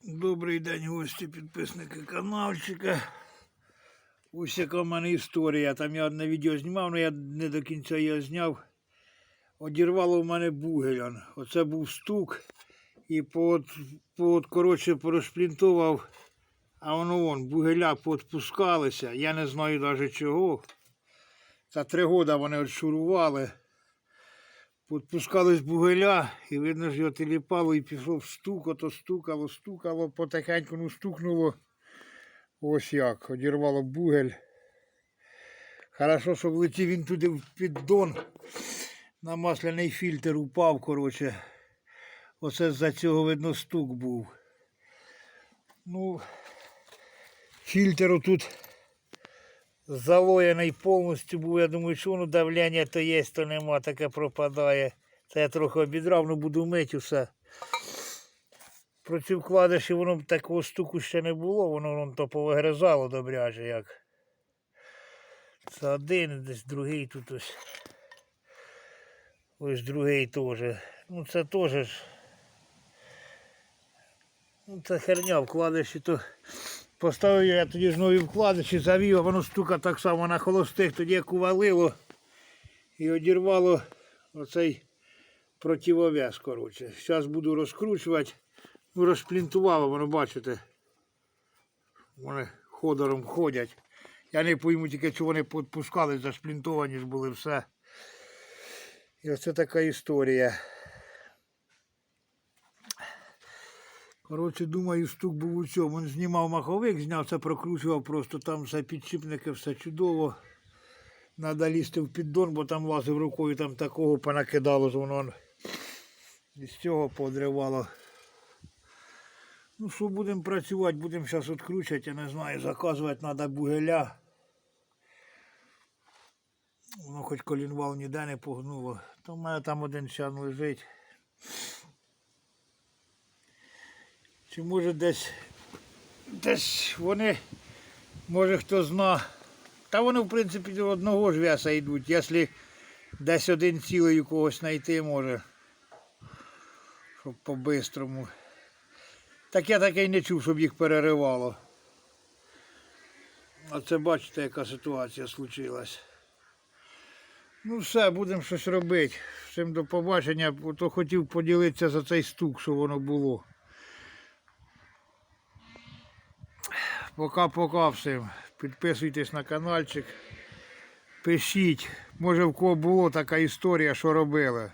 Добрий день, гості, підписники каналчика. Ось яка в мене історія. Там я одне відео знімав, але я не до кінця його зняв. Одірвало в мене бугель. Оце був стук. І коротше, порозплінтував. А воно бугеля поотпускалися. Я не знаю навіть чого. За 3 роки вони отшурували. Подпускались бугеля, і видно, що його теліпало, і пішов стук, ото стукало, потихеньку стукнуло. Ось як, одірвало бугель. Хорошо, що влетів він туди в піддон, на масляний фільтр упав, коротше. Оце з-за цього, видно, стук був. Ну, фільтр тут залоєний повністю був. Я думаю, що воно давлення то є, то нема, таке пропадає. Це я трохи обідрав, ну буду мити все. Про ці вкладиші воно такого стуку ще не було, воно то повигризало добряче як. Це один, десь другий тут ось. Ось другий теж. Ну це теж. Ну це херня, вкладиші то. Поставив я тоді ж нові вкладиші, завів, а воно стука так само на холостих, тоді як увалило і одірвало оцей противов'яз, коротше. Зараз буду розкручувати, ну розплінтувало, воно бачите, вони ходором ходять. Я не пойму тільки, що вони підпускали, зашплінтовані ж були все. І оце така історія. Коротше, думаю, стук був у цьому. Він знімав маховик, зняв, це прокручував просто, там все підшипники, все чудово. Треба лізти в піддон, бо там лазив рукою, там такого понакидало, воно з цього подривало. Ну що, будемо працювати, будемо зараз відкручувати, я не знаю, заказувати треба бугеля. Воно хоч колінвал ніде не погнуло. То в мене там один чан лежить. Чи може десь вони, може хто зна. Та вони в принципі до одного ж веса йдуть, якщо десь один цілий у когось знайти може. Щоб по-бистрому. Так я таке й не чув, щоб їх переривало. А це бачите, яка ситуація случилась. Ну все, будемо щось робити. Всім до побачення, то хотів поділитися за цей стук, що воно було. Пока-пока всім. Підписуйтесь на каналчик. Пишіть. Може в кого була така історія, що робили.